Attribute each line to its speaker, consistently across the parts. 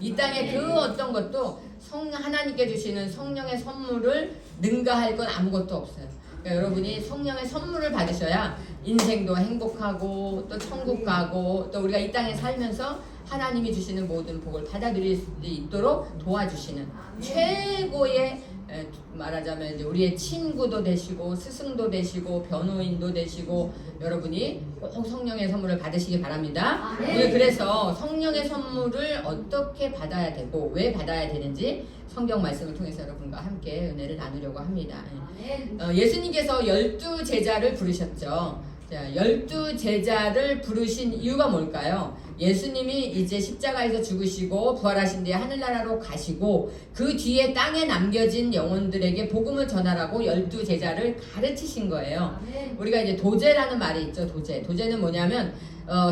Speaker 1: 이 땅에 그 어떤 것도 하나님께 주시는 성령의 선물을 능가할 건 아무것도 없어요. 그러니까 여러분이 성령의 선물을 받으셔야 인생도 행복하고 또 천국 가고 또 우리가 이 땅에 살면서 하나님이 주시는 모든 복을 받아들일 수 있도록 도와주시는 최고의, 말하자면 이제 우리의 친구도 되시고 스승도 되시고 변호인도 되시고 여러분이 꼭 성령의 선물을 받으시기 바랍니다. 오늘 그래서 성령의 선물을 어떻게 받아야 되고 왜 받아야 되는지 성경 말씀을 통해서 여러분과 함께 은혜를 나누려고 합니다. 예수님께서 12제자를 부르셨죠. 자, 12제자를 부르신 이유가 뭘까요? 예수님이 이제 십자가에서 죽으시고 부활하신 뒤에 하늘나라로 가시고 그 뒤에 땅에 남겨진 영혼들에게 복음을 전하라고 12제자를 가르치신 거예요. 우리가 이제 도제라는 말이 있죠. 도제는 뭐냐면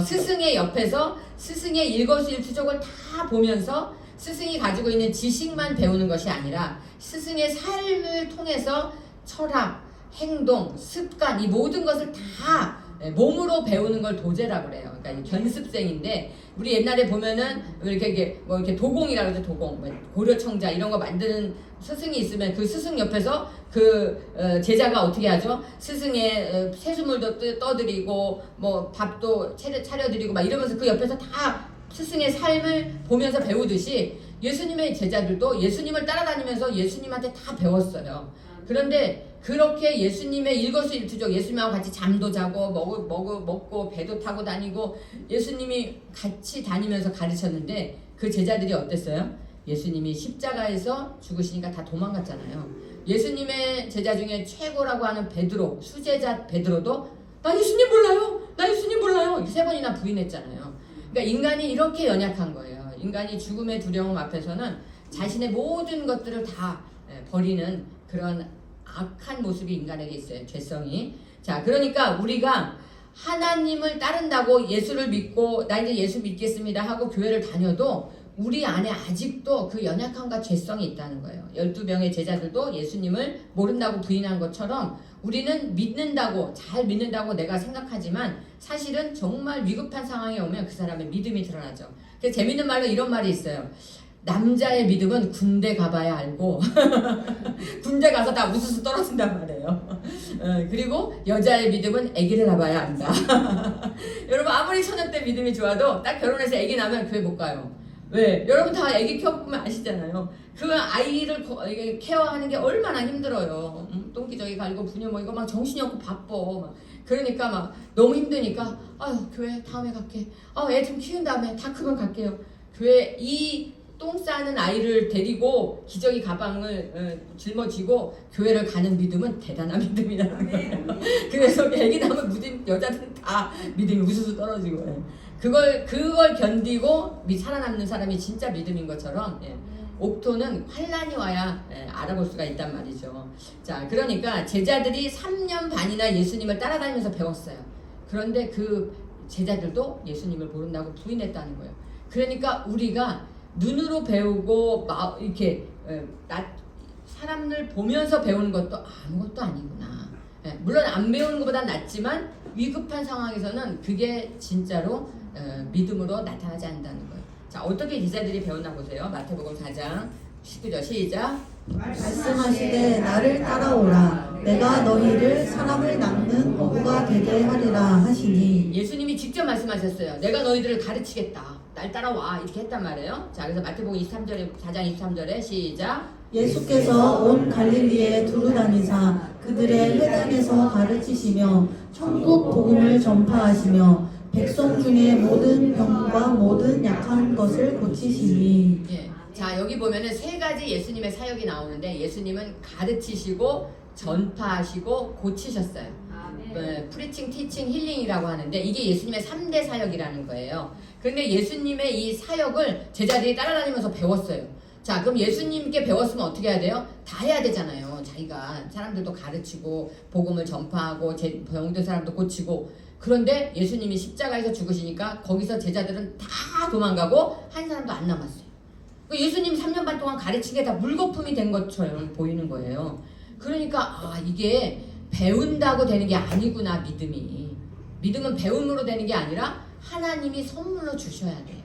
Speaker 1: 스승의 옆에서 스승의 일거수일투족을 다 보면서 스승이 가지고 있는 지식만 배우는 것이 아니라 스승의 삶을 통해서 철학, 행동, 습관 이 모든 것을 다 몸으로 배우는 걸 도제라고 그래요. 그러니까 견습생인데 우리 옛날에 보면은 이렇게 뭐 이렇게 도공이라고 그러죠. 도공, 고려청자 이런 거 만드는 스승이 있으면 그 스승 옆에서 그 제자가 어떻게 하죠? 스승의 세수물도 떠드리고 뭐 밥도 차려드리고 막 이러면서 그 옆에서 다 스승의 삶을 보면서 배우듯이 예수님의 제자들도 예수님을 따라다니면서 예수님한테 다 배웠어요. 그런데 그렇게 예수님의 일거수일투족 예수님하고 같이 잠도 자고 먹고 배도 타고 다니고 예수님이 같이 다니면서 가르쳤는데 그 제자들이 어땠어요? 예수님이 십자가에서 죽으시니까 다 도망갔잖아요. 예수님의 제자 중에 최고라고 하는 베드로, 수제자 베드로도 나 예수님 몰라요. 나 예수님 몰라요. 3번이나 부인했잖아요. 그러니까 인간이 이렇게 연약한 거예요. 인간이 죽음의 두려움 앞에서는 자신의 모든 것들을 다 버리는 그런 악한 모습이 인간에게 있어요. 죄성이. 자, 그러니까 우리가 하나님을 따른다고 예수를 믿고 나 이제 예수 믿겠습니다 하고 교회를 다녀도 우리 안에 아직도 그 연약함과 죄성이 있다는 거예요. 12명의 제자들도 예수님을 모른다고 부인한 것처럼 우리는 믿는다고 잘 믿는다고 내가 생각하지만 사실은 정말 위급한 상황이 오면 그 사람의 믿음이 드러나죠. 그래서 재밌는 말로 이런 말이 있어요. 남자의 믿음은 군대 가봐야 알고 군대 가서 다 우수수 떨어진단 말이에요. 그리고 여자의 믿음은 아기를 낳아야 안다. 여러분 아무리 처녀 때 믿음이 좋아도 딱 결혼해서 아기 낳으면 교회 못 가요. 왜? 여러분 다 아기 키워보면 아시잖아요. 그 아이를 케어하는 게 얼마나 힘들어요. 똥기저귀 갈고 분유 뭐 이거 막 정신이 없고 바빠. 막. 그러니까 막 너무 힘드니까 아유 교회 다음에 갈게. 애 좀 키운 다음에 다 크면 갈게요. 교회 이 똥 싸는 아이를 데리고 기저귀 가방을 짊어지고 교회를 가는 믿음은 대단한 믿음이라는 거예요. 그래서 애기 낳으면 무슨 여자들은 다 믿음이 우수수 떨어지고 그걸 견디고 살아남는 사람이 진짜 믿음인 것처럼 옥토는 환란이 와야 알아볼 수가 있단 말이죠. 자, 그러니까 제자들이 3년 반이나 예수님을 따라다니면서 배웠어요. 그런데 그 제자들도 예수님을 모른다고 부인했다는 거예요. 그러니까 우리가 눈으로 배우고 이렇게 사람을 보면서 배우는 것도 아무것도 아니구나. 물론 안 배우는 것보다 낫지만 위급한 상황에서는 그게 진짜로 믿음으로 나타나지 않는다는 거예요. 자, 어떻게 제자들이 배웠나 보세요. 마태복음 4장 19절 시작.
Speaker 2: 말씀하시되 나를 따라오라. 내가 너희를 사람을 낚는 어부가 되게 하리라 하시니.
Speaker 1: 예수님이 직접 말씀하셨어요. 내가 너희들을 가르치겠다. 날 따라와. 이렇게 했단 말이에요. 자, 그래서 마태복음 4장 23절에 시작.
Speaker 2: 예수께서 온 갈릴리에 두루다니사 그들의 회당에서 가르치시며 천국 복음을 전파하시며 백성 중에 모든 병과 모든 약한 것을 고치시니.
Speaker 1: 예. 자, 여기 보면은 3가지 예수님의 사역이 나오는데 예수님은 가르치시고 전파하시고 고치셨어요. 프리칭, 티칭, 힐링이라고 하는데 이게 예수님의 3대 사역이라는 거예요. 그런데 예수님의 이 사역을 제자들이 따라다니면서 배웠어요. 자, 그럼 예수님께 배웠으면 어떻게 해야 돼요? 다 해야 되잖아요. 자기가 사람들도 가르치고 복음을 전파하고 병든 사람도 고치고. 그런데 예수님이 십자가에서 죽으시니까 거기서 제자들은 다 도망가고 한 사람도 안 남았어요. 예수님 3년 반 동안 가르친 게 다 물거품이 된 것처럼 보이는 거예요. 그러니까 이게 배운다고 되는 게 아니구나. 믿음은 배움으로 되는 게 아니라 하나님이 선물로 주셔야 돼요.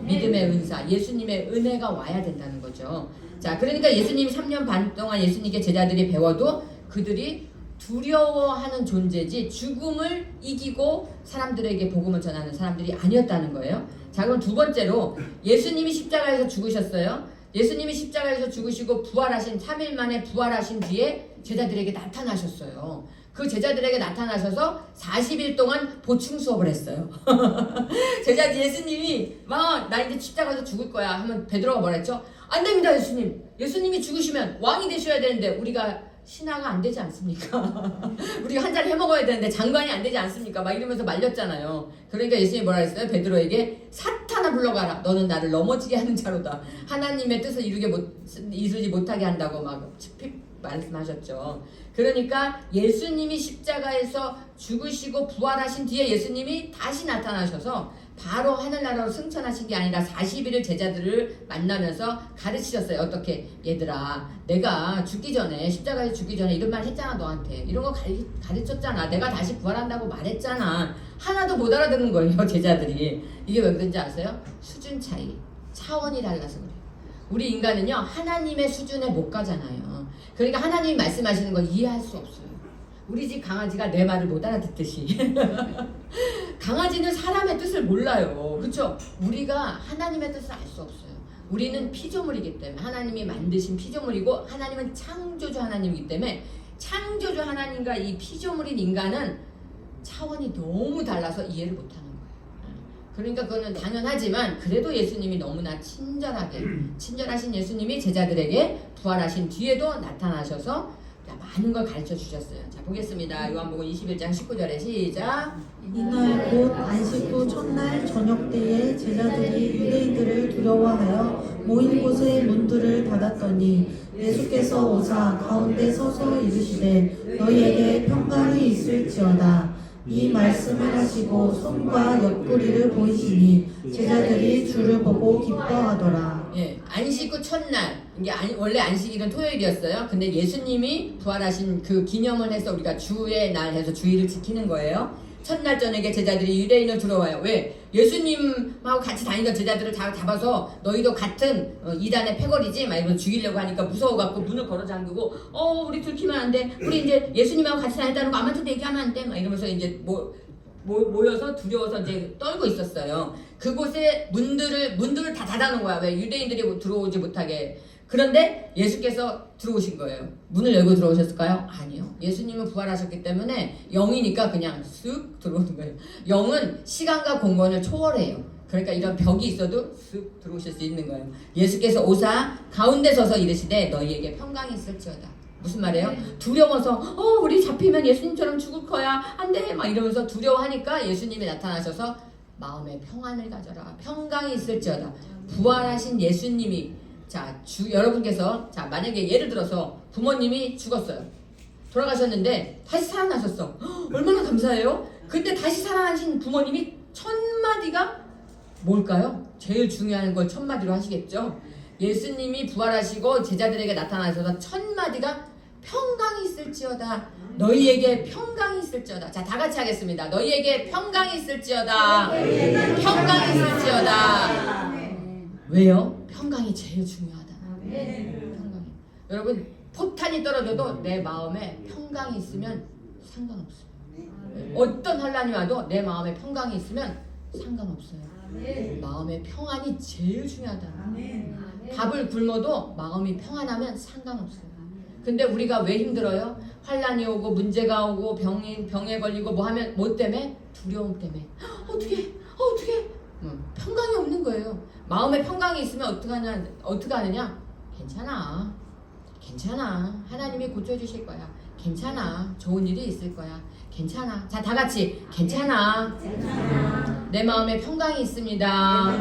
Speaker 1: 믿음의 은사, 예수님의 은혜가 와야 된다는 거죠. 자, 그러니까 예수님이 3년 반 동안 예수님께 제자들이 배워도 그들이 두려워하는 존재지 죽음을 이기고 사람들에게 복음을 전하는 사람들이 아니었다는 거예요. 자, 그럼 두 번째로 예수님이 십자가에서 죽으셨어요. 예수님이 십자가에서 죽으시고 부활하신 3일 만에 부활하신 뒤에 제자들에게 나타나셨어요. 그 제자들에게 나타나셔서 40일 동안 보충 수업을 했어요. 제자 예수님이 막 나 이제 십자가에서 죽을 거야 하면 베드로가 뭐라 했죠? 안 됩니다, 예수님. 예수님이 죽으시면 왕이 되셔야 되는데 우리가 신하가 안 되지 않습니까? 우리가 한 잔 해먹어야 되는데 장관이 안 되지 않습니까? 막 이러면서 말렸잖아요. 그러니까 예수님이 뭐라 했어요? 베드로에게 사탄아 불러가라. 너는 나를 넘어지게 하는 자로다. 하나님의 뜻을 이루지 못하게 한다고 막 말씀하셨죠. 그러니까 예수님이 십자가에서 죽으시고 부활하신 뒤에 예수님이 다시 나타나셔서 바로 하늘나라로 승천하신 게 아니라 40일을 제자들을 만나면서 가르치셨어요. 어떻게? 얘들아, 내가 죽기 전에 십자가에 죽기 전에 이런 말 했잖아. 너한테 이런 거 가르쳤잖아. 내가 다시 부활한다고 말했잖아. 하나도 못 알아듣는 거예요, 제자들이. 이게 왜 그런지 아세요? 수준 차이, 차원이 달라서 그래요. 우리 인간은요, 하나님의 수준에 못 가잖아요. 그러니까 하나님이 말씀하시는 걸 이해할 수 없어요. 우리 집 강아지가 내 말을 못 알아듣듯이 강아지는 사람의 뜻을 몰라요. 그렇죠? 우리가 하나님의 뜻을 알 수 없어요. 우리는 피조물이기 때문에, 하나님이 만드신 피조물이고 하나님은 창조주 하나님이기 때문에 창조주 하나님과 이 피조물인 인간은 차원이 너무 달라서 이해를 못하는 거예요. 그러니까 그거는 당연하지만 그래도 예수님이 너무나 친절하신 예수님이 제자들에게 부활하신 뒤에도 나타나셔서 많은 걸 가르쳐 주셨어요. 자, 보겠습니다. 요한복음 21장 19절에 시작.
Speaker 2: 이날 곧 안식 후 첫날 저녁 때에 제자들이 유대인들을 두려워하여 모인 곳의 문들을 닫았더니 예수께서 오사 가운데 서서 이르시되 너희에게 평강이 있을지어다. 이 말씀을 하시고 손과 옆구리를 보이시니 제자들이 주를 보고 기뻐하더라.
Speaker 1: 예, 안식 후 첫날, 이게 원래 안식일은 토요일이었어요. 근데 예수님이 부활하신 그 기념을 해서 우리가 주의 날 해서 주일을 지키는 거예요. 첫날 저녁에 제자들이 유대인을 들어와요. 왜? 예수님하고 같이 다니던 제자들을 다 잡아서 너희도 같은 이단의 패거리지? 막 이러면서 죽이려고 하니까 무서워갖고 문을 걸어 잠그고 우리 들키면 안 돼. 우리 이제 예수님하고 같이 다녔다는 거 아무한테도 얘기하면 안 돼. 막 이러면서 이제 모여서 두려워서 이제 떨고 있었어요. 그곳에 문들을 다 닫아놓은 거야. 왜? 유대인들이 들어오지 못하게. 그런데 예수께서 들어오신 거예요. 문을 열고 들어오셨을까요? 아니요. 예수님은 부활하셨기 때문에 영이니까 그냥 쓱 들어오는 거예요. 영은 시간과 공간을 초월해요. 그러니까 이런 벽이 있어도 쓱 들어오실 수 있는 거예요. 예수께서 오사 가운데 서서 이르시되 너희에게 평강이 있을지어다. 무슨 말이에요? 두려워서 우리 잡히면 예수님처럼 죽을 거야. 안 돼. 막 이러면서 두려워하니까 예수님이 나타나셔서 마음에 평안을 가져라. 평강이 있을지어다. 부활하신 예수님이 여러분께서 만약에 예를 들어서 부모님이 죽었어요. 돌아가셨는데 다시 살아나셨어. 얼마나 감사해요? 근데 다시 살아나신 부모님이 1000마디가 뭘까요? 제일 중요한 걸 1000마디로 하시겠죠? 예수님이 부활하시고 제자들에게 나타나셔서 1000마디가 평강이 있을지어다. 너희에게 평강이 있을지어다. 자, 다 같이 하겠습니다. 너희에게 평강이 있을지어다. 평강이 있을지어다. 왜요? 평강이 제일 중요하다. 평강이. 여러분, 포탄이 떨어져도 내 마음에 평강이 있으면 상관없어요. 어떤 환란이 와도 내 마음에 평강이 있으면 상관없어요. 마음의 평안이 제일 중요하다. 밥을 굶어도 마음이 평안하면 상관없어요. 근데 우리가 왜 힘들어요? 환란이 오고 문제가 오고 병에 걸리고 뭐 하면 뭐 때문에? 두려움 때문에. 어떻게? 평강이 없는 거예요. 마음에 평강이 있으면 어떻게 하느냐? 괜찮아. 하나님이 고쳐주실 거야. 괜찮아. 좋은 일이 있을 거야. 괜찮아. 자, 다 같이 괜찮아. 내 마음에 평강이 있습니다.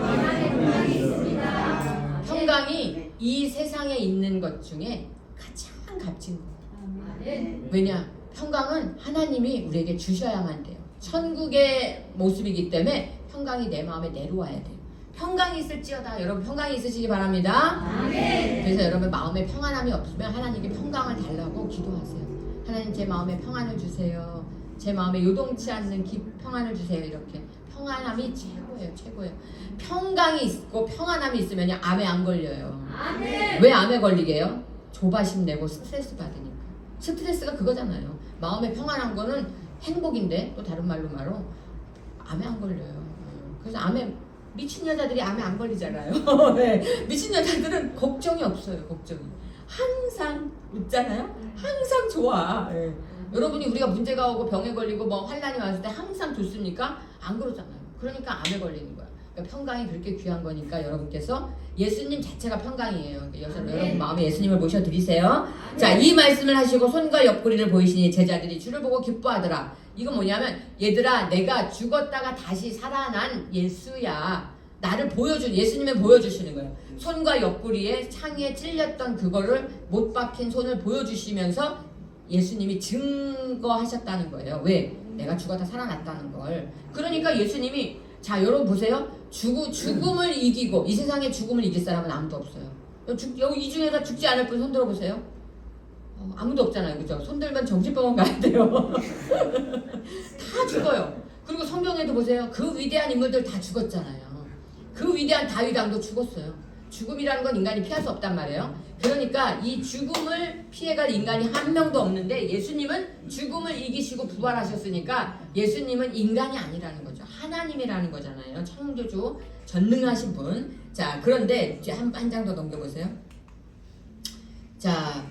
Speaker 1: 평강이 이 세상에 있는 것 중에 가장 값진 거예요. 왜냐? 평강은 하나님이 우리에게 주셔야만 돼요. 천국의 모습이기 때문에 평강이 내 마음에 내려와야 돼요. 평강이 있을지어다. 여러분 평강이 있으시기 바랍니다. 그래서 여러분 마음에 평안함이 없으면 하나님께 평강을 달라고 기도하세요. 하나님 제 마음에 평안을 주세요. 제 마음에 요동치 않는 평안을 주세요. 이렇게 평안함이 최고예요, 최고예요. 평강이 있고 평안함이 있으면 암에 안 걸려요. 왜 암에 걸리게요? 조바심 내고 스트레스 받으니까. 스트레스가 그거잖아요. 마음에 평안한 거는 행복인데, 또 다른 말로 암에 안 걸려요. 그래서 암에 미친 여자들이 암에 안 걸리잖아요. 네. 미친 여자들은 걱정이 없어요. 걱정이 항상 웃잖아요. 항상 좋아. 네. 여러분이 우리가 문제가 오고 병에 걸리고 뭐 환란이 왔을 때 항상 좋습니까? 안 그러잖아요. 그러니까 암에 걸리는 거야. 그러니까 평강이 그렇게 귀한 거니까 여러분께서 예수님 자체가 평강이에요. 여러분 마음에 예수님을 모셔드리세요. 자, 이 말씀을 하시고 손과 옆구리를 보이시니 제자들이 주를 보고 기뻐하더라. 이건 뭐냐면, 얘들아, 내가 죽었다가 다시 살아난 예수야. 나를 예수님을 보여주시는 거예요. 손과 옆구리에 창에 찔렸던 그거를 못 박힌 손을 보여주시면서 예수님이 증거하셨다는 거예요. 왜? 내가 죽었다 살아났다는 걸. 그러니까 예수님이, 자, 여러분 보세요. 죽음을 이기고, 이 세상에 죽음을 이길 사람은 아무도 없어요. 여기 이 중에서 죽지 않을 분 손 들어보세요. 아무도 없잖아요. 그죠? 손들면 정신병원 가야 돼요. 다 죽어요. 그리고 성경에도 보세요. 그 위대한 인물들 다 죽었잖아요. 그 위대한 다윗 왕도 죽었어요. 죽음이라는 건 인간이 피할 수 없단 말이에요. 그러니까 이 죽음을 피해갈 인간이 한 명도 없는데, 예수님은 죽음을 이기시고 부활하셨으니까 예수님은 인간이 아니라는 거죠. 하나님이라는 거잖아요. 창조주, 전능하신 분. 자, 그런데 이제 한 장 더 넘겨보세요. 자,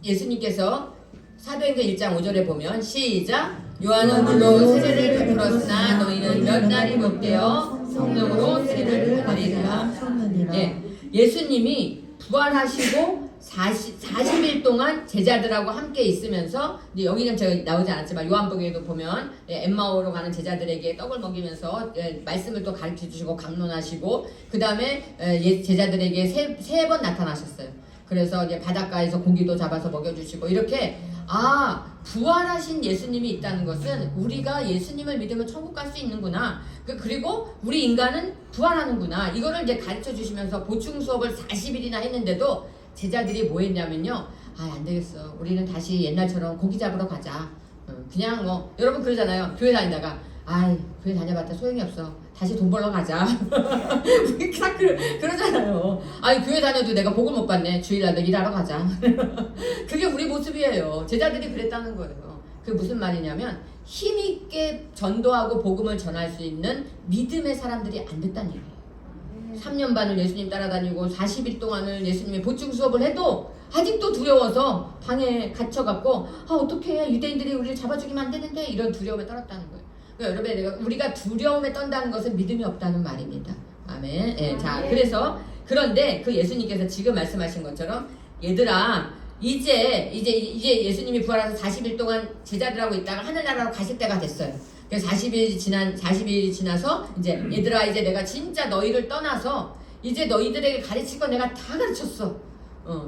Speaker 1: 예수님께서 사도행전 1장 5절에 보면, 시작! 요한은 물로 세례를 베풀었으나 너희는 몇 날이 못 되어 성령으로 세례를 받으리라. 예, 예수님이 부활하시고 40일 동안 제자들하고 함께 있으면서, 이제 여기는 제가 나오지 않았지만 요한복음에도 보면 엠마오로 가는 제자들에게 떡을 먹이면서 말씀을 또 가르쳐 주시고 강론하시고, 그 다음에 제자들에게 세 번 나타나셨어요. 그래서 이제 바닷가에서 고기도 잡아서 먹여주시고, 이렇게 부활하신 예수님이 있다는 것은 우리가 예수님을 믿으면 천국 갈 수 있는구나. 그리고 우리 인간은 부활하는구나. 이거를 이제 가르쳐 주시면서 보충 수업을 40일이나 했는데도 제자들이 뭐 했냐면요. 안 되겠어. 우리는 다시 옛날처럼 고기 잡으러 가자. 그냥 뭐, 여러분 그러잖아요. 교회 다니다가, 교회 다녀봤자 소용이 없어. 다시 돈 벌러 가자. 그러잖아요. 교회 다녀도 내가 복을 못 받네. 주일날도 일하러 가자. 그게 우리 모습이에요. 제자들이 그랬다는 거예요. 그게 무슨 말이냐면, 힘있게 전도하고 복음을 전할 수 있는 믿음의 사람들이 안 됐다는 얘기예요. 3년 반을 예수님 따라다니고 40일 동안을 예수님의 보충 수업을 해도 아직도 두려워서 방에 갇혀갖고, 어떡해, 유대인들이 우리를 잡아주기만 안 되는데, 이런 두려움에 떨었다는 거예요. 그러니까 여러분, 우리가 두려움에 떤다는 것은 믿음이 없다는 말입니다. 아멘. 예, 자, 그래서, 그런데 그 예수님께서 지금 말씀하신 것처럼, 얘들아, 이제 예수님이 부활해서 40일 동안 제자들하고 있다가 하늘나라로 가실 때가 됐어요. 그래서 40일이 지나서, 이제 얘들아, 이제 내가 진짜 너희를 떠나서 이제 너희들에게 가르칠 거 내가 다 가르쳤어.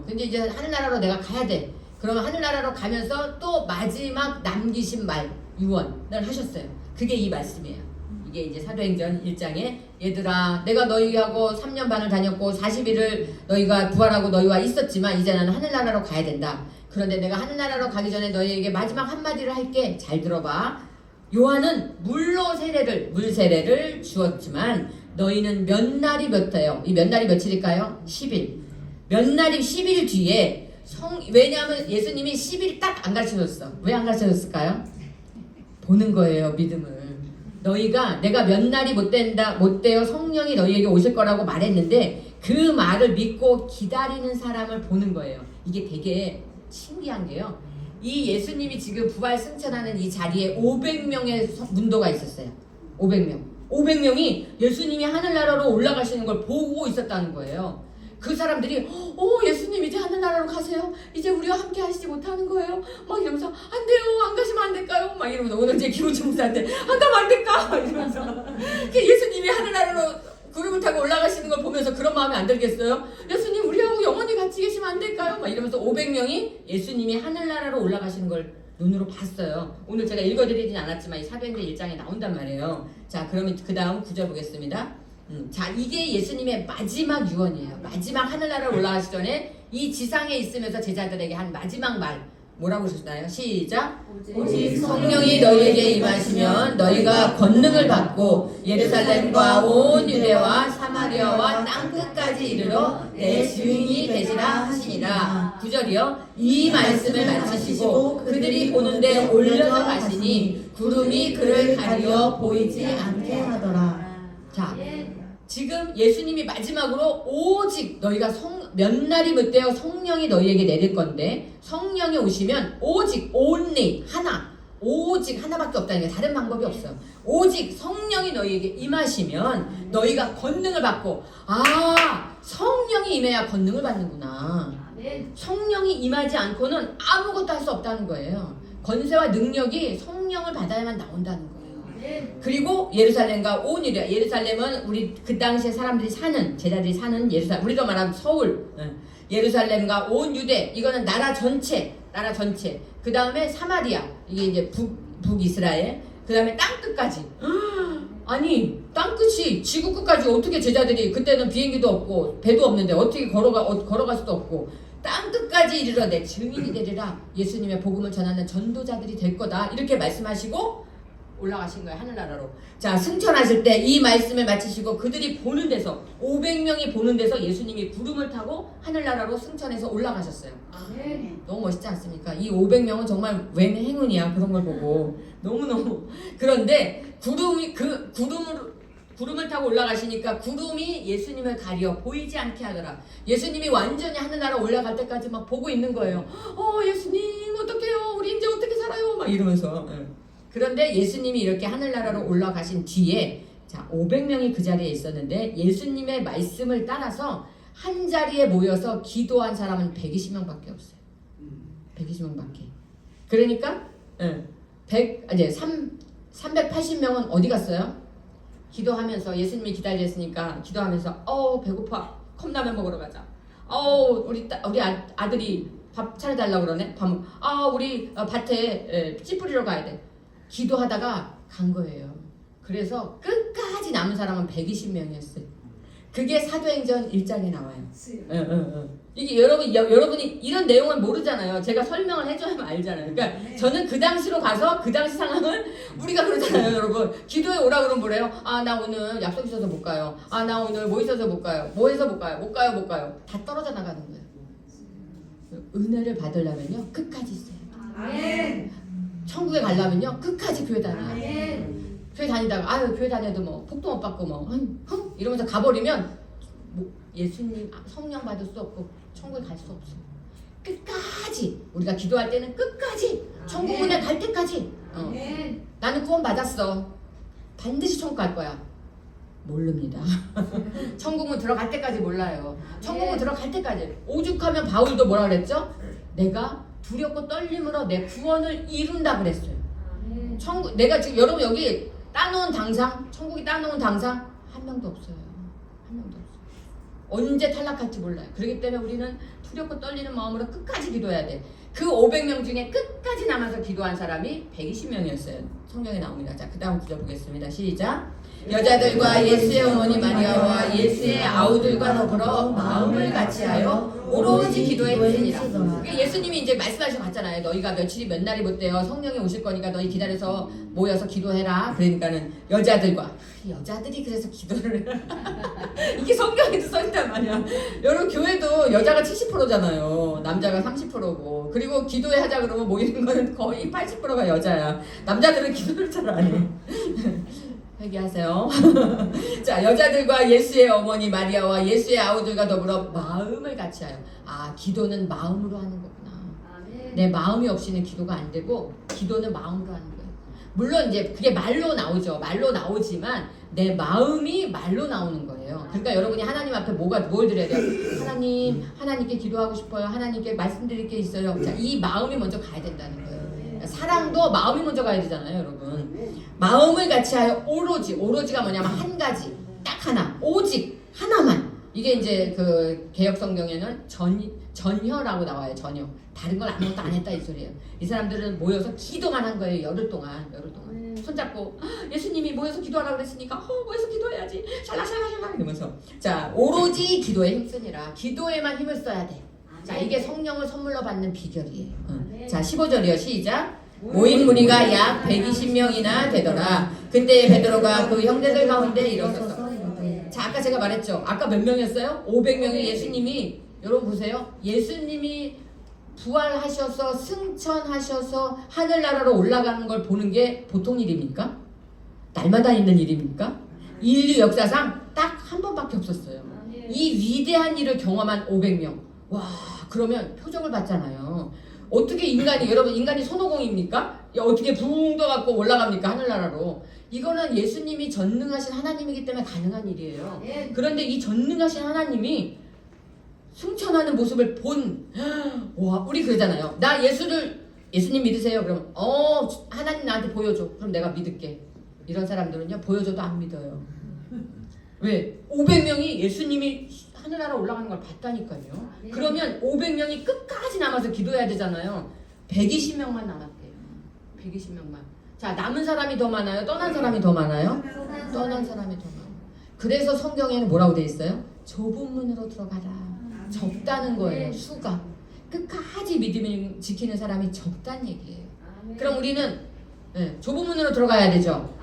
Speaker 1: 근데 이제 하늘나라로 내가 가야 돼. 그러면 하늘나라로 가면서 또 마지막 남기신 말, 유언을 하셨어요. 그게 이 말씀이에요. 이게 이제 사도행전 1장에, 얘들아, 내가 너희하고 3년 반을 다녔고 40일을 너희가 부활하고 너희와 있었지만 이제 나는 하늘나라로 가야 된다. 그런데 내가 하늘나라로 가기 전에 너희에게 마지막 한마디를 할게. 잘 들어봐. 요한은 물 세례를 주었지만 너희는 몇 날이 몇 해요? 이 몇 날이 며칠일까요? 10일. 몇 날이 10일 뒤에 왜냐하면 예수님이 10일 딱 안 가르쳐줬어. 왜 안 가르쳐줬을까요? 보는 거예요, 믿음을. 내가 몇 날이 못 되어 성령이 너희에게 오실 거라고 말했는데, 그 말을 믿고 기다리는 사람을 보는 거예요. 이게 되게 신기한 게요. 이 예수님이 지금 부활 승천하는 이 자리에 500명의 문도가 있었어요. 500명이 예수님이 하늘나라로 올라가시는 걸 보고 있었다는 거예요. 그 사람들이 예수님 이제 하늘나라로 가세요. 이제 우리와 함께 하시지 못하는 거예요. 막 이러면서 안 돼요. 안 가시면 안 될까요? 막 이러면서 오늘 이제 김우중 목사한테 안 가면 안 될까? 막 이러면서 예수님이 하늘나라로 구름을 타고 올라가시는 걸 보면서 그런 마음이 안 들겠어요? 예수님 우리하고 영원히 같이 계시면 안 될까요? 막 이러면서 500명이 예수님이 하늘나라로 올라가시는 걸 눈으로 봤어요. 오늘 제가 읽어드리진 않았지만 이 사도행전 1장에 나온단 말이에요. 자, 그러면 그 다음 9절 보겠습니다. 자, 이게 예수님의 마지막 유언이에요. 마지막 하늘나라로 올라가시 전에 이 지상에 있으면서 제자들에게 한 마지막 말. 뭐라고 그러셨나요? 시작.
Speaker 2: 오직
Speaker 1: 성령이 너희에게 임하시면 너희가 권능을 받고 예루살렘과 온 유대와 사마리아와 땅 끝까지 이르러 내 증인이 되시라 하시니라. 9절이요. 이 말씀을 마치시고 그들이 보는데 올려서 가시니 구름이 그를 가리어 보이지 않게 하더라. 자, 지금 예수님이 마지막으로 오직 너희가 몇 날이 못되어 성령이 너희에게 내릴 건데, 성령이 오시면 오직 only 하나, 오직 하나밖에 없다는 게 다른 방법이 없어요. 오직 성령이 너희에게 임하시면 너희가 권능을 받고, 아, 성령이 임해야 권능을 받는구나. 성령이 임하지 않고는 아무것도 할 수 없다는 거예요. 권세와 능력이 성령을 받아야만 나온다는 거예요. 그리고 예루살렘과 온 유대, 예루살렘은 우리 그 당시에 사람들이 사는, 제자들이 사는 예루살렘, 우리가 말하면 서울, 예루살렘과 온 유대, 이거는 나라 전체. 그 다음에 사마리아, 이게 이제 북이스라엘, 그 다음에 땅 끝까지. 아니, 땅 끝이 지구 끝까지 어떻게 제자들이, 그때는 비행기도 없고 배도 없는데 어떻게 걸어갈 수도 없고, 땅 끝까지 이르러 내 증인이 되리라. 예수님의 복음을 전하는 전도자들이 될 거다. 이렇게 말씀하시고 올라가신 거예요, 하늘나라로. 자, 승천하실 때 이 말씀을 마치시고 그들이 보는 데서, 500명이 보는 데서 예수님이 구름을 타고 하늘나라로 승천해서 올라가셨어요. 너무 멋있지 않습니까? 이 500명은 정말 웬 행운이야, 그런 걸 보고. 너무너무. 그런데 구름을 타고 올라가시니까 구름이 예수님을 가리어 보이지 않게 하더라. 예수님이 완전히 하늘나라 올라갈 때까지 막 보고 있는 거예요. 예수님 어떡해요, 우리 이제 어떻게 살아요, 막 이러면서. 그런데 예수님이 이렇게 하늘나라로 올라가신 뒤에, 자, 500명이 그 자리에 있었는데 예수님의 말씀을 따라서 한 자리에 모여서 기도한 사람은 120명밖에 없어요. 120명밖에. 그러니까 380명은 어디 갔어요? 기도하면서, 예수님이 기다렸으니까 기도하면서 배고파, 컵라면 먹으러 가자. 우리 아들이 밥 차려달라고 그러네. 우리 밭에 씨 뿌리러 가야 돼. 기도하다가 간 거예요. 그래서 끝까지 남은 사람은 120명이었어요. 그게 사도행전 1장에 나와요. 이게 여러분이 이런 내용을 모르잖아요. 제가 설명을 해줘야만 알잖아요. 그러니까 저는 그 당시로 가서 그 당시 상황을, 우리가 그러잖아요, 여러분. 기도에 오라 그러면 뭐래요? 나 오늘 약속 있어서 못 가요. 나 오늘 뭐 있어서 못 가요. 뭐 해서 못 가요. 못 가요. 다 떨어져 나가는 거예요. 은혜를 받으려면요, 끝까지 있어요. 천국에 가려면요, 끝까지 교회 다녀야 돼. 교회 다니다가 교회 다녀도 뭐 복도 못 받고 이러면서 가버리면 예수님 성령 받을 수 없고 천국에 갈 수 없어. 끝까지 우리가 기도할 때는 끝까지 천국 문에 갈 때까지. 나는 구원 받았어, 반드시 천국 갈 거야. 모릅니다. 천국문 들어갈 때까지 몰라요. 천국문 들어갈 때까지. 오죽하면 바울도 뭐라 그랬죠? 내가 두렵고 떨림으로 내 구원을 이룬다 그랬어요. 내가 지금 여러분 여기 따놓은 당상, 천국이 따놓은 당상 한 명도 없어요. 한 명도 없어요. 언제 탈락할지 몰라요. 그렇기 때문에 우리는 두렵고 떨리는 마음으로 끝까지 기도해야 돼. 그 500명 중에 끝까지 남아서 기도한 사람이 120명이었어요. 성경에 나옵니다. 자, 그 다음 구절 보겠습니다. 시작. 여자들과 예수의 어머니 마리아와 예수의 아우들과 더불어 마음을 같이하여 오로지 기도에 힘쓰니라. 예수님이 이제 말씀하셔 갔잖아요. 너희가 며칠이 몇 날이 못 돼요. 성령이 오실 거니까 너희 기다려서 모여서 기도해라. 그러니까는 여자들이 그래서 기도를 이게 성경에도 써있단 말이야. 여러분 교회도 여자가 70%잖아요. 남자가 30%고. 그리고 기도회 하자 그러면 모이는 거는 거의 80%가 여자야. 남자들은 기도를 잘 안 해. 회개하세요. 자, 여자들과 예수의 어머니 마리아와 예수의 아우들과 더불어 마음을 같이하여. 기도는 마음으로 하는 거구나. 내 마음이 없이는 기도가 안 되고, 기도는 마음으로 하는 거예요. 물론 이제 그게 말로 나오죠. 말로 나오지만 내 마음이 말로 나오는 거예요. 그러니까 여러분이 하나님 앞에 뭘 드려야 돼요? 하나님께 기도하고 싶어요. 하나님께 말씀드릴 게 있어요. 자, 이 마음이 먼저 가야 된다는 거예요. 사랑도 마음이 먼저 가야 되잖아요, 여러분. 마음을 같이하여 오로지가 뭐냐면 한 가지, 딱 하나, 오직 하나만. 이게 이제 그 개역 성경에는 전혀라고 나와요. 전혀. 다른 걸 아무것도 안 했다 이 소리예요. 이 사람들은 모여서 기도만 한 거예요. 열흘 동안. 손잡고 예수님이 모여서 기도하라고 그랬으니까 모여서 기도해야지. 샬라샬라샬라 이러면서. 자, 오로지 기도에 힘쓰니라. 기도에만 힘을 써야 돼. 자, 이게 성령을 선물로 받는 비결이에요. 자, 15절이요. 시작. 모인 무리가 약 120명이나 되더라. 그때 베드로가 그 형제들 가운데 일어서서. 자, 아까 제가 말했죠. 아까 몇 명이었어요? 500명의 예수님이, 여러분 보세요. 예수님이 부활하셔서 승천하셔서 하늘나라로 올라가는 걸 보는 게 보통 일입니까? 날마다 있는 일입니까? 인류 역사상 딱 한 번밖에 없었어요. 이 위대한 일을 경험한 500명. 와, 그러면 표적을 받잖아요. 어떻게 인간이, 여러분 인간이 손오공입니까? 어떻게 붕 떠갖고 올라갑니까? 하늘나라로. 이거는 예수님이 전능하신 하나님이기 때문에 가능한 일이에요. 그런데 이 전능하신 하나님이 승천하는 모습을 본, 와, 우리 그러잖아요. 나 예수님 믿으세요? 그럼 하나님 나한테 보여줘. 그럼 내가 믿을게. 이런 사람들은요, 보여줘도 안 믿어요. 왜? 500명이 예수님이 하늘나라 올라가는 걸 봤다니까요. 그러면 500명이 끝까지 남아서 기도해야 되잖아요. 120명만 남았대요. 120명만. 자, 남은 사람이 더 많아요? 떠난 사람이 더 많아요? 떠난 사람이 더 많아요. 그래서 성경에는 뭐라고 돼 있어요? 좁은 문으로 들어가라. 적다는 거예요. 수가. 끝까지 믿음을 지키는 사람이 적다는 얘기예요. 그럼 우리는 좁은 문으로 들어가야 되죠.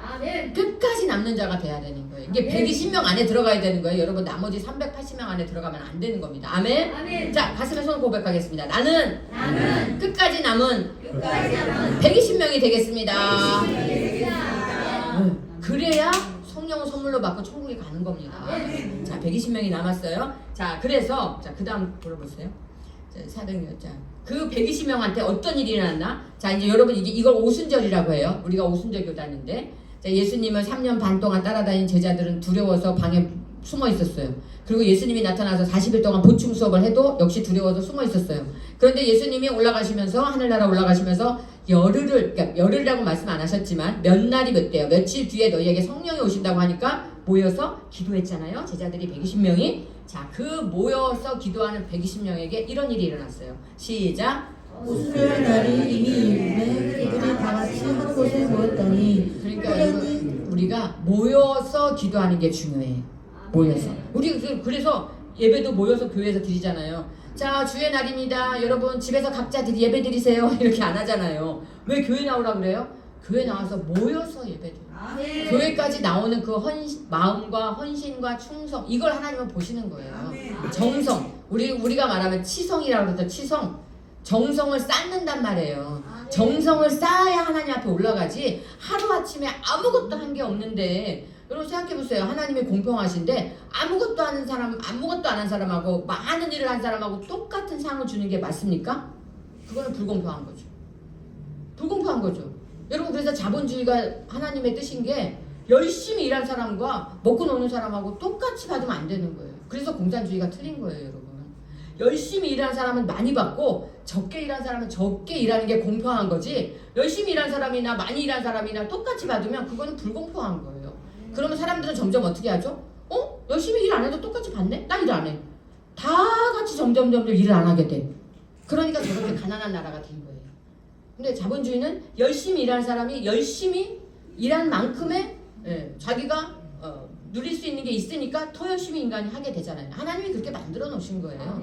Speaker 1: 끝까지 남는 자가 돼야 되는 거예요. 이게 120명 안에 들어가야 되는 거예요. 여러분 나머지 380명 안에 들어가면 안 되는 겁니다. 아멘. 자, 가슴에 손을 고백하겠습니다. 나는 끝까지 남은 120명이 되겠습니다. 그래야 성령을 선물로 받고 천국에 가는 겁니다. 자, 120명이 남았어요. 자, 그래서 그 다음 물어보세요. 사등이요. 자, 그 120명한테 어떤 일이 일어났나? 자, 이제 여러분 이걸 오순절이라고 해요. 우리가 오순절 교단인데, 자, 예수님을 3년 반 동안 따라다닌 제자들은 두려워서 방에 숨어 있었어요. 그리고 예수님이 나타나서 40일 동안 보충 수업을 해도 역시 두려워서 숨어 있었어요. 그런데 예수님이 올라가시면서 하늘나라 올라가시면서 그러니까 열흘이라고 말씀 안 하셨지만 몇 날이 몇 대요. 며칠 뒤에 너희에게 성령이 오신다고 하니까 모여서 기도했잖아요. 제자들이 120명이. 자, 그 모여서 기도하는 120명에게 이런 일이 일어났어요. 시작.
Speaker 2: 수요일 날이 이미 이르매 그들이 다 같이 한 곳에 모였더니.
Speaker 1: 그러니까 여러분, 우리가 모여서 기도하는 게 중요해요. 모여서. 우리 그래서 예배도 모여서 교회에서 드리잖아요. 자, 주의 날입니다. 여러분 집에서 각자 예배 드리세요. 이렇게 안 하잖아요. 왜 교회 나오라 그래요? 교회 나와서 모여서 예배 드려요. 교회까지 나오는 그 마음과 헌신과 충성, 이걸 하나님은 보시는 거예요. 정성, 우리가 말하면 치성이라고 그러죠. 치성, 정성을 쌓는단 말이에요. 정성을 쌓아야 하나님 앞에 올라가지. 하루아침에 아무것도 한 게 없는데, 여러분 생각해보세요. 하나님이 공평하신데 아무것도 안 한 사람하고 많은 일을 한 사람하고 똑같은 상을 주는 게 맞습니까? 그거는 불공평한 거죠. 불공평한 거죠. 여러분, 그래서 자본주의가 하나님의 뜻인 게 열심히 일한 사람과 먹고 노는 사람하고 똑같이 받으면 안 되는 거예요. 그래서 공산주의가 틀린 거예요, 여러분. 열심히 일한 사람은 많이 받고 적게 일한 사람은 적게 일하는 게 공평한 거지, 열심히 일한 사람이나 많이 일한 사람이나 똑같이 받으면 그거는 불공평한 거예요. 그러면 사람들은 점점 어떻게 하죠? 열심히 일 안 해도 똑같이 받네? 나 일 안 해. 다 같이 점점 일을 안 하게 돼. 그러니까 저렇게 가난한 나라가 된 거예요. 근데 자본주의는 열심히 일하는 사람이 열심히 일한 만큼의 자기가 누릴 수 있는 게 있으니까 더 열심히 인간이 하게 되잖아요. 하나님이 그렇게 만들어 놓으신 거예요.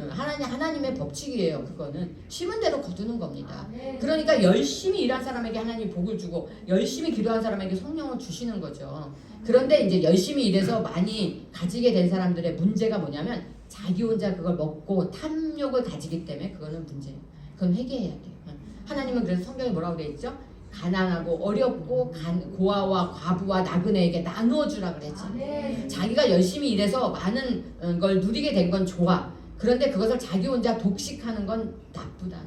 Speaker 1: 하나님의 법칙이에요. 그거는 심은 대로 거두는 겁니다. 그러니까 열심히 일한 사람에게 하나님이 복을 주고 열심히 기도한 사람에게 성령을 주시는 거죠. 그런데 이제 열심히 일해서 많이 가지게 된 사람들의 문제가 뭐냐면 자기 혼자 그걸 먹고 탐욕을 가지기 때문에 그거는 문제예요. 그건 회개해야 돼요. 하나님은 그래서 성경에 뭐라고 되어 있죠? 가난하고 어렵고 고아와 과부와 나그네에게 나누어 주라 그랬죠. 자기가 열심히 일해서 많은 걸 누리게 된 건 좋아. 그런데 그것을 자기 혼자 독식하는 건 나쁘다는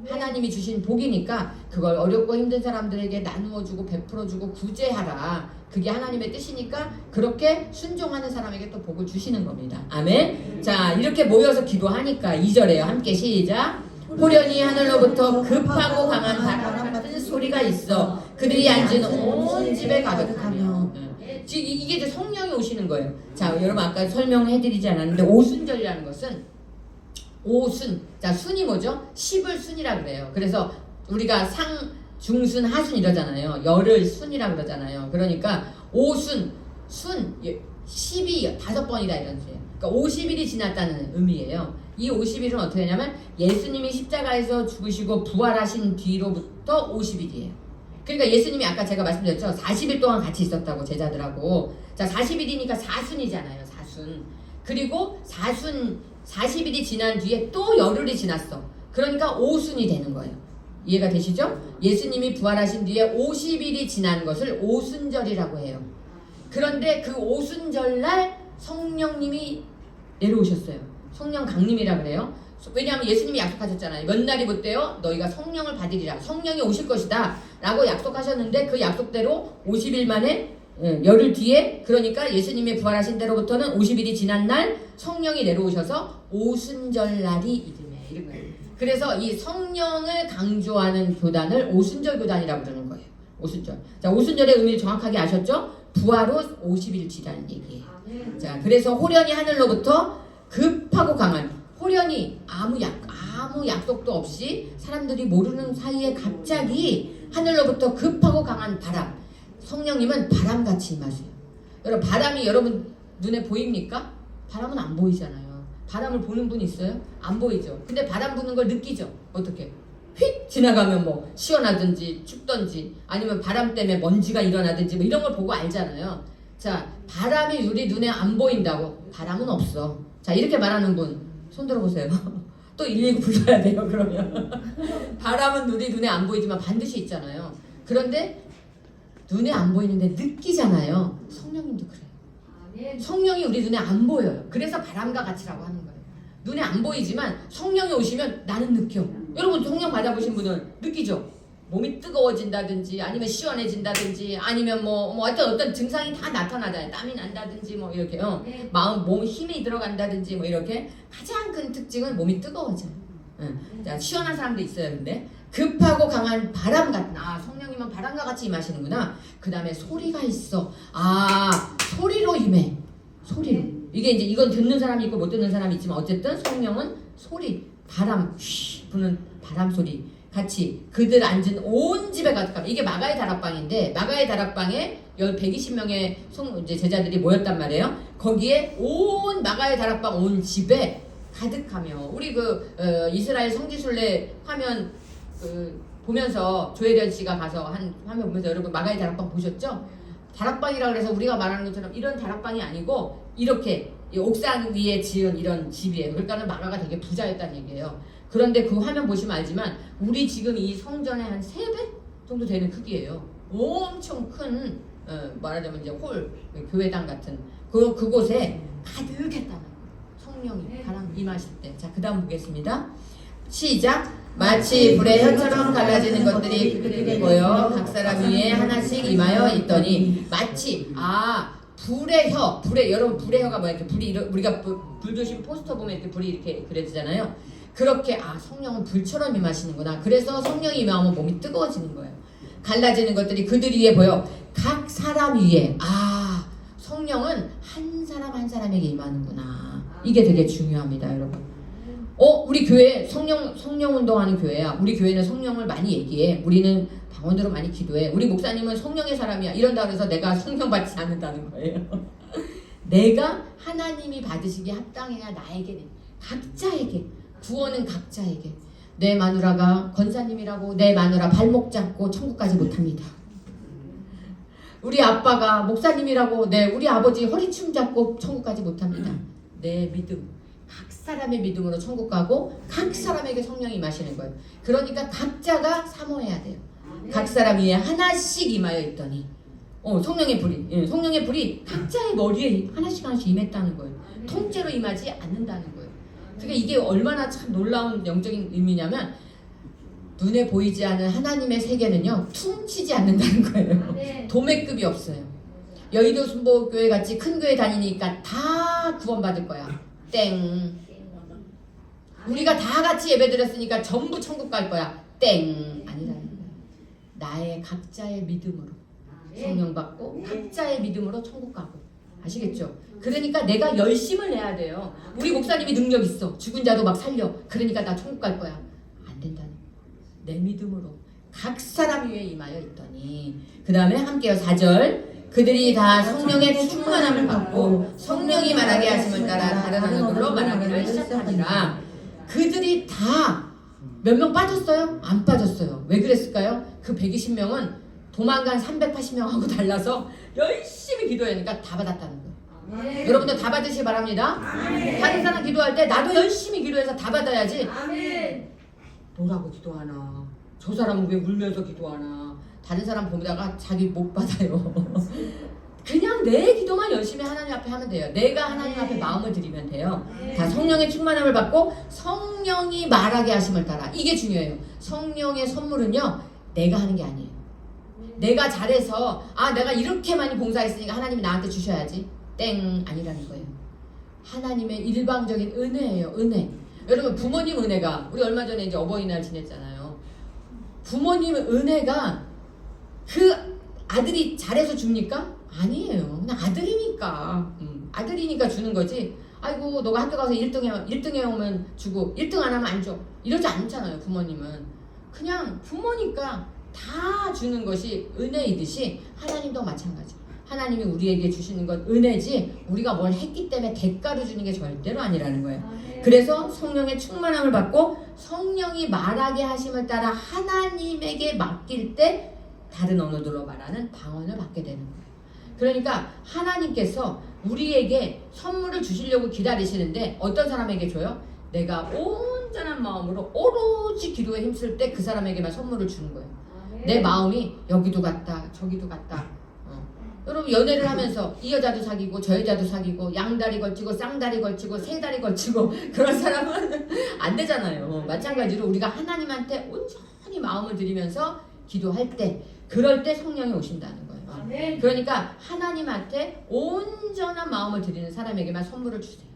Speaker 1: 거예요. 하나님이 주신 복이니까 그걸 어렵고 힘든 사람들에게 나누어 주고 베풀어 주고 구제하라. 그게 하나님의 뜻이니까 그렇게 순종하는 사람에게 또 복을 주시는 겁니다. 아멘. 자, 이렇게 모여서 기도하니까 2절에요. 함께 시작. 호련히 하늘로부터 급하고 강한 바람 같은 소리가 있어 그들이 앉은 온 집에 가득하며. 지금 이게 이제 성령이 오시는 거예요. 자, 여러분 아까 설명해드리지 않았는데 오순절이라는 것은 오순, 자 순이 뭐죠? 10을 순이라 그래요. 그래서 우리가 상, 중순, 하순 이러잖아요. 열을 순이라 그러잖아요. 그러니까 오순, 순, 10이 5번이다 이런 뜻이에요. 그러니까 50일이 지났다는 의미예요. 이 50일은 어떻게 되냐면 예수님이 십자가에서 죽으시고 부활하신 뒤로부터 50일이에요. 그러니까 예수님이 아까 제가 말씀드렸죠. 40일 동안 같이 있었다고 제자들하고. 자, 40일이니까 사순이잖아요. 사순. 그리고 40일이 지난 뒤에 또 열흘이 지났어. 그러니까 오순이 되는 거예요. 이해가 되시죠? 예수님이 부활하신 뒤에 50일이 지난 것을 오순절이라고 해요. 그런데 그 오순절날 성령님이 내려오셨어요. 성령 강림이라 그래요. 왜냐하면 예수님이 약속하셨잖아요. 몇 날이 못돼요? 너희가 성령을 받으리라. 성령이 오실 것이다 라고 약속하셨는데 그 약속대로 50일 만에 열흘 뒤에, 그러니까 예수님이 부활하신 때로부터는 50일이 지난 날 성령이 내려오셔서 오순절날이 이름에 이런 거예요. 그래서 이 성령을 강조하는 교단을 오순절 교단이라고 부르는 거예요. 오순절. 자, 오순절의 의미를 정확하게 아셨죠? 부활 후 50일치라는 얘기예요. 자, 그래서 호련히 하늘로부터 급하고 강한, 호련히 아무 약속도 없이 사람들이 모르는 사이에 갑자기 하늘로부터 급하고 강한 바람. 성령님은 바람같이 임하세요. 여러분, 바람이 여러분 눈에 보입니까? 바람은 안 보이잖아요. 바람을 보는 분 있어요? 안 보이죠. 근데 바람 부는 걸 느끼죠. 어떻게? 휙 지나가면 뭐 시원하든지 춥든지 아니면 바람 때문에 먼지가 일어나든지 뭐 이런 걸 보고 알잖아요. 자, 바람이 우리 눈에 안 보인다고? 바람은 없어. 자, 이렇게 말하는 분 손 들어보세요. 또 119 불러야 돼요. 그러면 바람은 우리 눈에 안 보이지만 반드시 있잖아요. 그런데 눈에 안 보이는데 느끼잖아요. 성령님도 그래요. 성령이 우리 눈에 안 보여요. 그래서 바람과 같이라고 하는 거예요. 눈에 안 보이지만 성령이 오시면 나는 느껴. 여러분 성령 받아보신 분은 느끼죠? 몸이 뜨거워진다든지 아니면 시원해진다든지 아니면 뭐 어떤 증상이 다 나타나잖아요. 땀이 난다든지 뭐 이렇게 몸 힘이 들어간다든지 뭐 이렇게. 가장 큰 특징은 몸이 뜨거워져요. 자, 시원한 사람도 있어요. 근데 급하고 강한 바람 같은, 성령님은 바람과 같이 임하시는구나. 그 다음에 소리가 있어. 소리로 임해. 소리로. 이게 이제 이건 듣는 사람이 있고 못 듣는 사람이 있지만 어쨌든 성령은 소리, 바람, 휘 부는 바람 소리 같이 그들 앉은 온 집에 가득함. 이게 마가의 다락방인데 마가의 다락방에 120명의 이제 제자들이 모였단 말이에요. 거기에 온 마가의 다락방 온 집에 가득하며, 우리 이스라엘 성지순례 화면 보면서 조혜련 씨가 가서 한 화면 보면서 여러분 마가의 다락방 보셨죠? 다락방이라 그래서 우리가 말하는 것처럼 이런 다락방이 아니고 이렇게 옥상 위에 지은 이런 집이에요. 그러니까 마가가 되게 부자였다는 얘기예요. 그런데 그 화면 보시면 알지만 우리 지금 이 성전의 한 3배 정도 되는 크기예요. 엄청 큰 말하자면 이제 홀, 교회당 같은 그곳에 가득했다는 성령이 바람 임하실 때. 자, 그 다음 보겠습니다. 시작. 마치 불의 혀처럼 갈라지는 것들이 그들에게 모여 각 사람 위에 하나씩 임하여 있더니, 마치 불의 혀, 여러분 불의 혀가 뭐야? 이렇게 불이 우리가 불조심 포스터 보면 이렇게 불이 이렇게 그려지잖아요. 그렇게 성령은 불처럼 임하시는구나. 그래서 성령이 임하면 몸이 뜨거워지는 거예요. 갈라지는 것들이 그들 위에 보여 각 사람 위에. 성령은 한 사람 한 사람에게 임하는구나. 이게 되게 중요합니다, 여러분. 우리 교회 성령 운동하는 교회야. 우리 교회는 성령을 많이 얘기해. 우리는 방언으로 많이 기도해. 우리 목사님은 성령의 사람이야. 이런다 그래서 내가 성령 받지 않는다는 거예요. 내가 하나님이 받으시기에 합당해야 나에게, 각자에게, 구원은 각자에게. 내 마누라가 권사님이라고 내 마누라 발목 잡고 천국 가지 못합니다. 우리 아빠가 목사님이라고 우리 아버지 허리춤 잡고 천국 가지 못합니다. 내 믿음, 각 사람의 믿음으로 천국 가고 각 사람에게 성령이 임하시는 거예요. 그러니까 각자가 사모해야 돼요. 각 사람 위에 하나씩 임하여 있더니 성령의 불이 각자의 머리에 하나씩 임했다는 거예요. 통째로 임하지 않는다는 거예요. 그러니까 이게 얼마나 참 놀라운 영적인 의미냐면, 눈에 보이지 않는 하나님의 세계는요 퉁치지 않는다는 거예요. 도매급이 없어요. 여의도 순복교회 같이 큰 교회 다니니까 다 구원받을 거야. 땡. 우리가 다 같이 예배드렸으니까 전부 천국 갈 거야. 땡. 아니라는 거야. 나의 각자의 믿음으로 성령 받고 각자의 믿음으로 천국 가고. 아시겠죠? 그러니까 내가 열심을 내야 돼요. 우리 목사님이 능력 있어. 죽은 자도 막 살려. 그러니까 나 천국 갈 거야. 안 된다는 거야. 내 믿음으로 각 사람 위에 임하여 있더니. 그 다음에 함께요. 4절. 그들이 다 성령의 충만함을 받고 성령이 말하게 하심을 따라 다른 언어들로 말하기를 시작하니라. 그들이 다 몇 명 빠졌어요? 안 빠졌어요. 왜 그랬을까요? 그 120명은 도망간 380명하고 달라서 열심히 기도하니까 다 받았다는 거예요. 여러분도 다 받으시기 바랍니다. 다른 사람 기도할 때 나도 열심히 기도해서 다 받아야지. 뭐라고 기도하나, 저 사람은 왜 울면서 기도하나, 다른 사람 보다가 자기 못 받아요. 그냥 내 기도만 열심히 하나님 앞에 하면 돼요. 내가 하나님 앞에 마음을 드리면 돼요. 다 성령의 충만함을 받고 성령이 말하게 하심을 따라. 이게 중요해요. 성령의 선물은요, 내가 하는 게 아니에요. 내가 잘해서 내가 이렇게 많이 봉사했으니까 하나님이 나한테 주셔야지, 땡, 아니라는 거예요. 하나님의 일방적인 은혜예요. 은혜. 여러분, 부모님 은혜가, 우리 얼마 전에 이제 어버이날 지냈잖아요. 부모님 은혜가 그 아들이 잘해서 줍니까? 아니에요. 그냥 아들이니까. 아들이니까 주는 거지. 아이고, 너가 학교 가서 1등해 오면 주고 1등 안 하면 안 줘. 이러지 않잖아요, 부모님은. 그냥 부모니까 다 주는 것이 은혜이듯이 하나님도 마찬가지. 하나님이 우리에게 주시는 건 은혜지, 우리가 뭘 했기 때문에 대가로 주는 게 절대로 아니라는 거예요. 그래서 성령의 충만함을 받고 성령이 말하게 하심을 따라 하나님에게 맡길 때 다른 언어들로 말하는 방언을 받게 되는 거예요. 그러니까 하나님께서 우리에게 선물을 주시려고 기다리시는데 어떤 사람에게 줘요? 내가 온전한 마음으로 오로지 기도에 힘쓸 때 그 사람에게만 선물을 주는 거예요. 내 마음이 여기도 갔다 저기도 갔다. 여러분, 연애를 하면서 이 여자도 사귀고 저 여자도 사귀고 양다리 걸치고 쌍다리 걸치고 세다리 걸치고 그런 사람은 안 되잖아요. 마찬가지로 우리가 하나님한테 온전히 마음을 드리면서 기도할 때, 그럴 때 성령이 오신다는 거예요. 그러니까 하나님한테 온전한 마음을 드리는 사람에게만 선물을 주세요.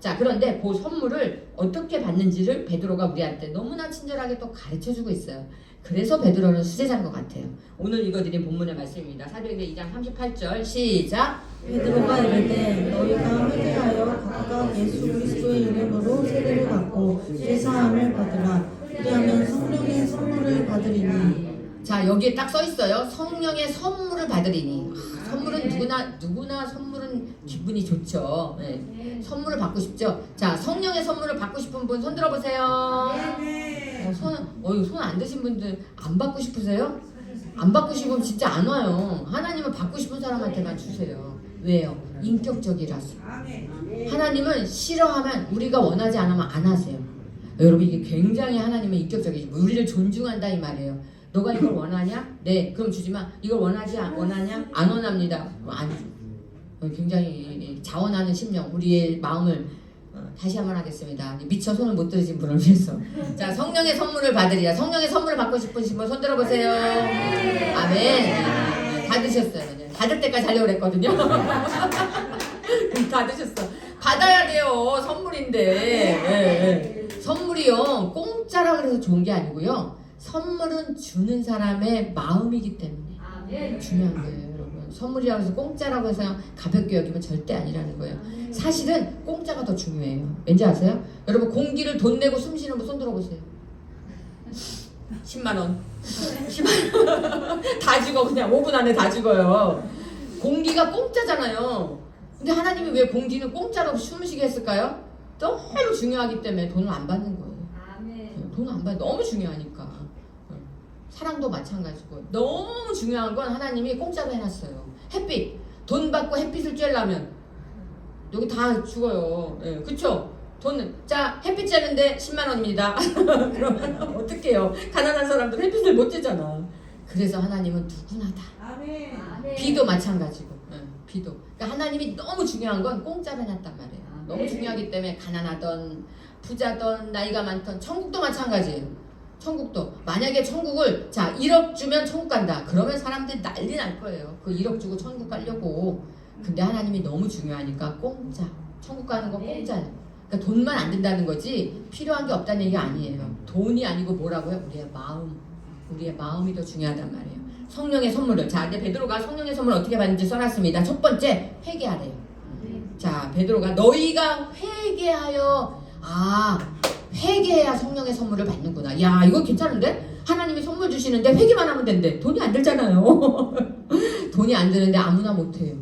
Speaker 1: 자, 그런데 그 선물을 어떻게 받는지를 베드로가 우리한테 너무나 친절하게 또 가르쳐주고 있어요. 그래서 베드로는 수제자인 것 같아요. 오늘 읽어드린 본문의 말씀입니다. 사도행전 2장 38절 시작.
Speaker 2: 베드로가 이르되 너희가 회개하여 각각 예수 그리스도의 이름으로 세례를 받고 죄사함을 받으라. 그리하면 성령의 선물을 받으리니.
Speaker 1: 자, 여기에 딱 써 있어요. 성령의 선물을 받으리니. 선물은 누구나 선물은 기분이 좋죠. 네. 선물을 받고 싶죠. 자, 성령의 선물을 받고 싶은 분 손 들어보세요. 손 안 드신 분들 안 받고 싶으세요? 안 받고 싶으면 진짜 안 와요. 하나님은 받고 싶은 사람한테만 주세요. 왜요? 인격적이라서. 하나님은 싫어하면, 우리가 원하지 않으면 안 하세요. 여러분, 이게 굉장히 하나님은 인격적이지. 우리를 존중한다 이 말이에요. 너가 이걸 원하냐? 네, 그럼 주지마. 이걸 원하냐? 안 원합니다. 안 줘. 굉장히 자원하는 심령, 우리의 마음을 다시 한번 하겠습니다. 미처 손을 못 들으신 분을 위해서. 자, 성령의 선물을 받으리라. 성령의 선물을 받고 싶으신 분 손 들어보세요. 아멘. 다 드셨어요. 받을 때까지 하려고 그랬거든요. 다 드셨어. 받아야 돼요. 선물인데. 선물이요, 공짜라 그래서 좋은 게 아니고요, 선물은 주는 사람의 마음이기 때문에 중요한 거예요. 여러분, 선물이라고 해서 공짜라고 해서 가볍게 여기면 절대 아니라는 거예요. 사실은 공짜가 더 중요해요. 왠지 아세요? 여러분, 공기를 돈 내고 숨 쉬는 분 손 들어보세요. 10만원 10만원 다 죽어. 그냥 5분 안에 다 죽어요. 공기가 공짜잖아요. 근데 하나님이 왜 공기는 공짜로 숨쉬게 했을까요? 너무 중요하기 때문에 돈을 안 받는 거예요. 돈을 안 받는, 너무 중요하니까. 사랑도 마찬가지고 너무 중요한 건 하나님이 공짜로 해놨어요. 햇빛, 돈 받고 햇빛을 쬐려면 여기 다 죽어요. 예, 그쵸? 돈, 자, 햇빛 쬐는데 10만원입니다. 그러면 어떡해요? 가난한 사람들 햇빛을 못 쬐잖아. 그래서 하나님은 누구나 다. 비도 마찬가지고. 비도. 그러니까 하나님이 너무 중요한 건 공짜로 해놨단 말이에요. 너무 중요하기 때문에 가난하던 부자던 나이가 많던, 천국도 마찬가지예요. 천국도 만약에 천국을, 자, 1억 주면 천국 간다, 그러면 사람들이 난리 날 거예요. 그 1억 주고 천국 가려고. 근데 하나님이 너무 중요하니까 공짜. 천국 가는 거 공짜예요. 그러니까 돈만 안 된다는 거지 필요한 게 없다는 얘기 아니에요. 돈이 아니고 뭐라고요? 우리의 마음. 우리의 마음이 더 중요하단 말이에요. 성령의 선물을. 자, 근데 베드로가 성령의 선물을 어떻게 받는지 써놨습니다. 첫 번째, 회개하래요. 자, 베드로가 너희가 회개하여, 회개해야 성령의 선물을 받는구나. 야, 이거 괜찮은데? 하나님이 선물 주시는데 회개만 하면 된대. 돈이 안 들잖아요. 돈이 안 드는데 아무나 못해요.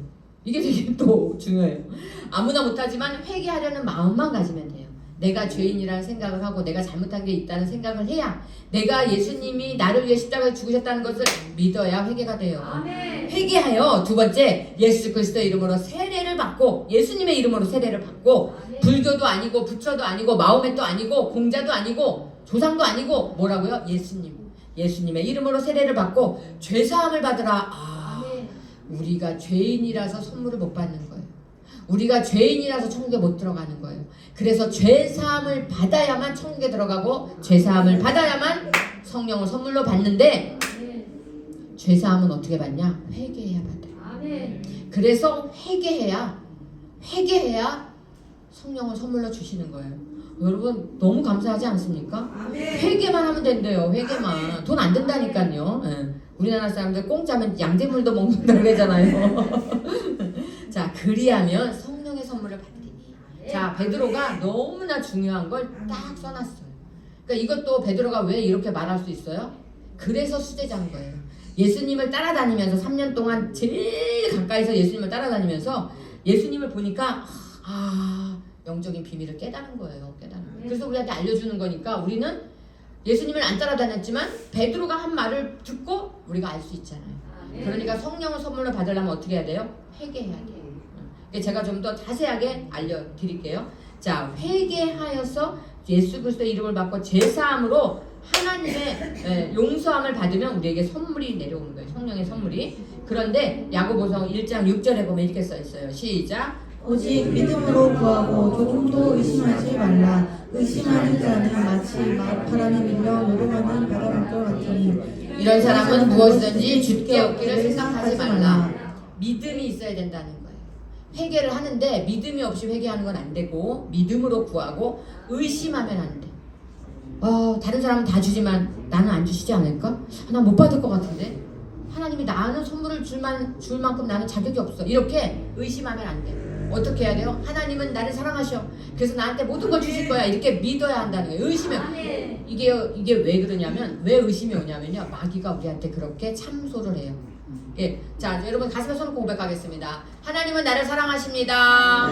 Speaker 1: 이게 되게 또 중요해요. 아무나 못하지만 회개하려는 마음만 가지면 돼요. 내가 죄인이라는 생각을 하고 내가 잘못한 게 있다는 생각을 해야, 내가 예수님이 나를 위해 십자가에 죽으셨다는 것을 믿어야 회개가 돼요. 회개하여 두 번째, 예수 그리스도의 이름으로 세례를 받고, 예수님의 이름으로 세례를 받고, 불교도 아니고 부처도 아니고 마호멧도 아니고 공자도 아니고 조상도 아니고 뭐라고요? 예수님의 이름으로 세례를 받고 죄사함을 받으라. 우리가 죄인이라서 선물을 못 받는 거예요. 우리가 죄인이라서 천국에 못 들어가는 거예요. 그래서 죄사함을 받아야만 천국에 들어가고, 죄사함을 받아야만 성령을 선물로 받는데, 죄사함은 어떻게 받냐? 회개해야 받아요. 그래서 회개해야 성령을 선물로 주시는 거예요. 여러분 너무 감사하지 않습니까? 회개만 하면 된대요. 회개만. 돈 안 든다니까요. 우리나라 사람들 공짜면 양재물도 먹는다 그러잖아요. 자, 그리하면 성령의 선물을 받으리니. 자, 베드로가 너무나 중요한 걸 딱 써놨어요. 그러니까 이것도 베드로가 왜 이렇게 말할 수 있어요? 그래서 수제자인 거예요. 예수님을 따라다니면서 3년 동안 제일 가까이서 예수님을 따라다니면서 예수님을 보니까 영적인 비밀을 깨달은 거예요. 그래서 우리한테 알려주는 거니까, 우리는 예수님을 안 따라다녔지만 베드로가 한 말을 듣고 우리가 알 수 있잖아요. 그러니까 성령을 선물로 받으려면 어떻게 해야 돼요? 회개해야 돼요. 제가 좀 더 자세하게 알려드릴게요. 자, 회개하여서 예수 그리스도의 이름을 받고 제사함으로 하나님의 용서함을 받으면 우리에게 선물이 내려오는 거예요. 성령의 선물이. 그런데 야고보서 1장 6절에 보면 이렇게 써 있어요. 시작.
Speaker 2: 오직 믿음으로 구하고 조금도 의심하지 말라. 의심하는 자는 마치 바람에 밀려 요동하는 바닷물 같으니,
Speaker 1: 이런 사람은 무엇이든지 주께 얻기를 생각하지 말라. 믿음이 있어야 된다는 거예요. 회개를 하는데 믿음이 없이 회개하는 건 안 되고, 믿음으로 구하고 의심하면 안 돼. 다른 사람은 다 주지만 나는 안 주시지 않을까? 난 못 받을 것 같은데? 하나님이 나는 선물을 줄 만큼 나는 자격이 없어. 이렇게 의심하면 안 돼. 어떻게 해야 돼요? 하나님은 나를 사랑하셔. 그래서 나한테 모든 걸 주실 거야. 이렇게 믿어야 한다는 거예요. 의심해. 이게 왜 그러냐면, 왜 의심이 오냐면요, 마귀가 우리한테 그렇게 참소를 해요. 예, 자, 여러분 가슴에 손을 고백하겠습니다. 하나님은 나를 사랑하십니다.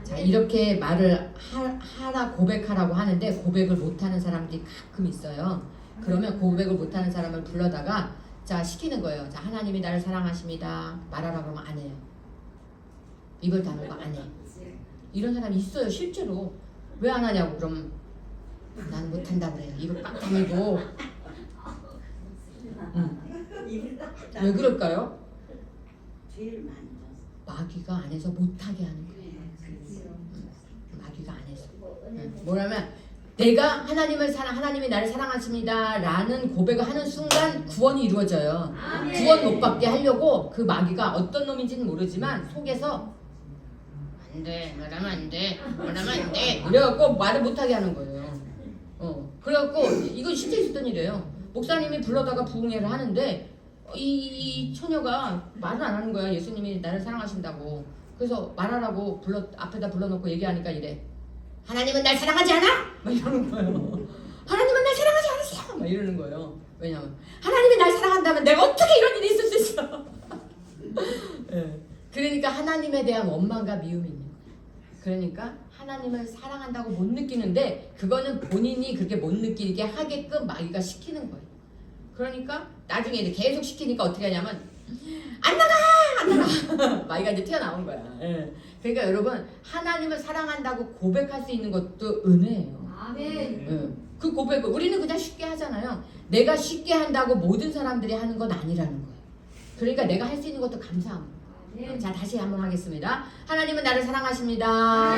Speaker 1: 자, 이렇게 말을 하라 고백하라고 하는데 고백을 못하는 사람들이 가끔 있어요. 그러면 고백을 못하는 사람을 불러다가 자, 시키는 거예요. 자, 하나님이 나를 사랑하십니다. 말하라 그러면 안 해요. 입을 다물고 안 해. 이런 사람이 있어요, 실제로. 왜 안 하냐고 그럼 나는 못한다 그래요. 입을 빡 다물고. 왜 그럴까요? 마귀가 안에서 못하게 하는 거예요. 마귀가 안에서. 뭐냐면 내가 하나님이 나를 사랑하십니다 라는 고백을 하는 순간 구원이 이루어져요. 구원 못 받게 하려고 그 마귀가 어떤 놈인지는 모르지만 속에서 안돼, 말하면 안돼, 말하면 안돼 이래갖고 말을 못하게 하는 거예요. 그래갖고 이건 실제 있었던 일이에요. 목사님이 불러다가 부흥회를 하는데 이 처녀가 말을 안 하는 거야. 예수님이 나를 사랑하신다고. 그래서 말하라고 앞에다 불러놓고 얘기하니까 이래. 하나님은 날 사랑하지 않아? 막 이러는 거예요. 하나님은 날 사랑하지 않으세요? 막 이러는 거예요. 왜냐면 하나님이 날 사랑한다면 내가 어떻게 이런 일이 있을 수 있어? 네. 그러니까 하나님에 대한 원망과 미움이 있는 거예요. 그러니까 하나님을 사랑한다고 못 느끼는데 그거는 본인이 그렇게 못 느끼게 하게끔 마귀가 시키는 거예요. 그러니까 나중에 이제 계속 시키니까 어떻게 하냐면 안 나가! 마귀가 이제 튀어나온 거야. 예. 그러니까 여러분, 하나님을 사랑한다고 고백할 수 있는 것도 은혜예요. 예. 그 고백을 우리는 그냥 쉽게 하잖아요. 내가 쉽게 한다고 모든 사람들이 하는 건 아니라는 거예요. 그러니까 내가 할 수 있는 것도 감사한 거예요. 자, 다시 한번 하겠습니다. 하나님은 나를 사랑하십니다.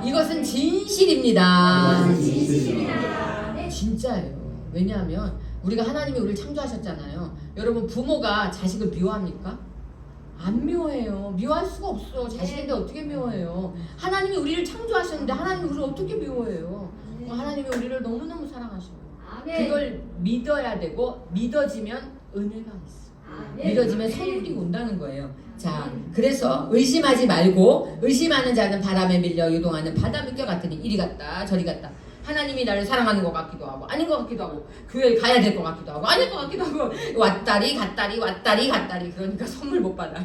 Speaker 1: 이것은 진실입니다. 진짜예요. 왜냐하면 우리가 하나님이 우리를 창조하셨잖아요. 여러분, 부모가 자식을 미워합니까? 안 미워해요. 미워할 수가 없어. 자식인데 어떻게 미워해요? 하나님이 우리를 창조하셨는데 하나님이 우리를 어떻게 미워해요? 하나님이 우리를 너무너무 사랑하셔요. 그걸 믿어야 되고, 믿어지면 은혜가 있어. 믿어지면 선물이 온다는 거예요. 자, 그래서 의심하지 말고, 의심하는 자는 바람에 밀려 요동하는 바다 물결 같으니 이리 갔다 저리 갔다 하나님이 나를 사랑하는 것 같기도 하고 아닌 것 같기도 하고 교회에 가야 될 것 같기도 하고 아닐 것 같기도 하고 왔다리 갔다리 왔다리 갔다리 그러니까 선물 못 받아.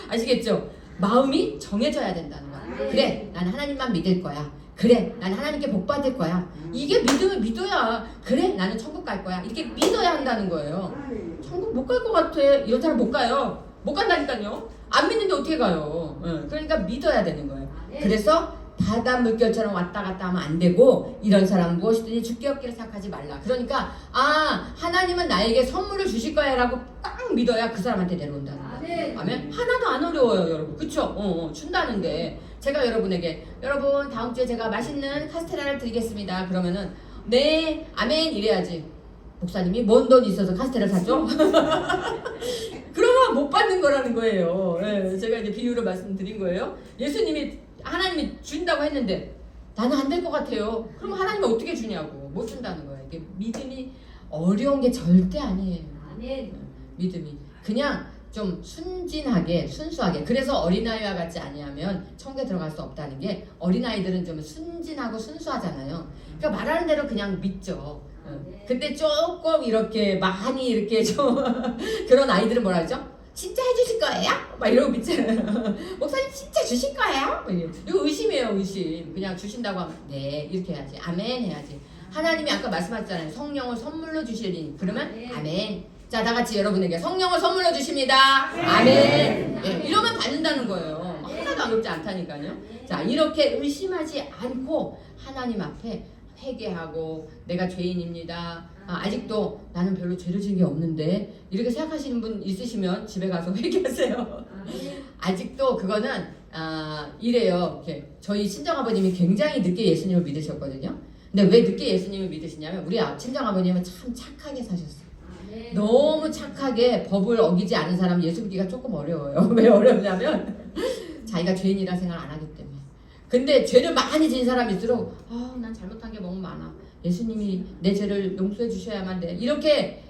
Speaker 1: 아시겠죠? 마음이 정해져야 된다는 거야. 그래 나는 하나님만 믿을 거야. 그래 나는 하나님께 복 받을 거야. 이게 믿어야 그래 나는 천국 갈 거야. 이렇게 믿어야 한다는 거예요. 천국 못 갈 것 같아. 이런 사람 못 가요. 못 간다니까요. 안 믿는데 어떻게 가요? 그러니까 믿어야 되는 거예요. 그래서 바다 물결처럼 왔다 갔다 하면 안 되고 이런 사람 무엇이든지 죽기 없기를 생각하지 말라. 그러니까 하나님은 나에게 선물을 주실 거야 라고 딱 믿어야 그 사람한테 내려온다는 거예요. 아멘. 하나도 안 어려워요 여러분. 그쵸? 준다는데 제가 여러분에게 여러분 다음 주에 제가 맛있는 카스테라를 드리겠습니다. 그러면은 네 아멘 이래야지. 목사님이 뭔 돈이 있어서 카스테라를 샀죠? 그러면 못 받는 거라는 거예요. 제가 이제 비유로 말씀드린 거예요. 예수님이 하나님이 준다고 했는데 나는 안 될 것 같아요. 그럼 하나님은 어떻게 주냐고. 못 준다는 거예요. 이게 믿음이 어려운 게 절대 아니에요. 믿음이 그냥 좀 순진하게 순수하게. 그래서 어린아이와 같지 아니하면 천국에 들어갈 수 없다는 게 어린아이들은 좀 순진하고 순수하잖아요. 그러니까 말하는 대로 그냥 믿죠. 근데 조금 이렇게 많이 이렇게 좀 그런 아이들은 뭐라 하죠? 진짜 해주실 거예요? 막 이러고 믿잖아요. 목사님 진짜 주실 거예요? 이거 의심이에요 의심. 그냥 주신다고 하면 네 이렇게 해야지. 아멘 해야지. 하나님이 아까 말씀하셨잖아요. 성령을 선물로 주시니 그러면 아멘. 자 다같이 여러분에게 성령을 선물로 주십니다. 아멘. 이러면 받는다는 거예요. 하나도 어렵지 않다니까요. 자 이렇게 의심하지 않고 하나님 앞에 회개하고 내가 죄인입니다. 아직도 나는 별로 죄를 지은 게 없는데 이렇게 생각하시는 분 있으시면 집에 가서 회개하세요. 아직도 그거는 이래요. 이렇게 저희 친정아버님이 굉장히 늦게 예수님을 믿으셨거든요. 근데 왜 늦게 예수님을 믿으시냐면 우리 친정아버님은 참 착하게 사셨어요. 너무 착하게 법을 어기지 않은 사람 예수 믿기가 조금 어려워요. 왜 어렵냐면 자기가 죄인이라 생각 안 하기 때문에. 근데 죄를 많이 지은 사람일수록 난 잘못한 게 너무 많아. 예수님이 내 죄를 용서해 주셔야만 돼. 이렇게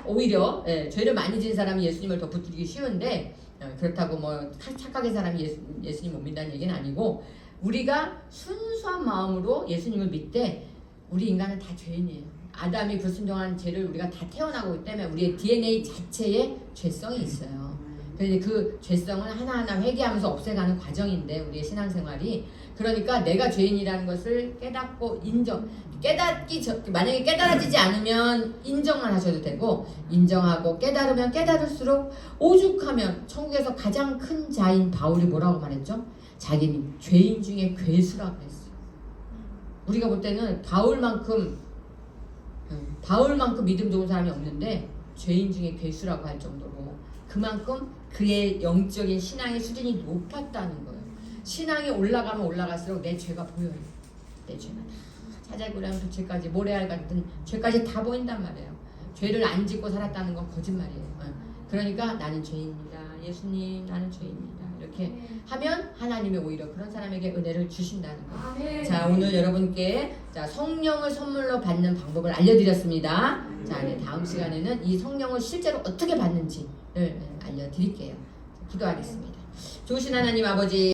Speaker 1: 오히려 죄를 많이 지은 사람이 예수님을 더 붙들기 쉬운데 그렇다고 뭐 착하게 사람이 예수님 못 믿다는 얘기는 아니고 우리가 순수한 마음으로 예수님을 믿되 우리 인간은 다 죄인이에요. 아담이 불순종한 죄를 우리가 다 태어나고 있기 때문에 우리의 DNA 자체에 죄성이 있어요. 그래서 그 죄성을 하나하나 회개하면서 없애가는 과정인데 우리의 신앙생활이 그러니까 내가 죄인이라는 것을 깨닫고 만약에 깨달아지지 않으면 인정만 하셔도 되고 인정하고 깨달으면 깨달을수록 오죽하면 천국에서 가장 큰 자인 바울이 뭐라고 말했죠? 자기는 죄인 중에 괴수라고 했어요. 우리가 볼 때는 바울만큼 믿음 좋은 사람이 없는데 죄인 중에 괴수라고 할 정도로 그만큼 그의 영적인 신앙의 수준이 높았다는 거예요. 신앙이 올라가면 올라갈수록 내 죄가 보여요. 내 죄가 다 사자굴이랑 부채까지 모래알 같은 죄까지 다 보인단 말이에요. 죄를 안 짓고 살았다는 건 거짓말이에요. 그러니까 나는 죄인입니다. 예수님 나는 죄인입니다. 이렇게 하면 하나님이 오히려 그런 사람에게 은혜를 주신다는 거예요. 자 오늘 여러분께 성령을 선물로 받는 방법을 알려드렸습니다. 자 이제 다음 시간에는 이 성령을 실제로 어떻게 받는지를 알려드릴게요. 기도하겠습니다. 좋으신 하나님 아버지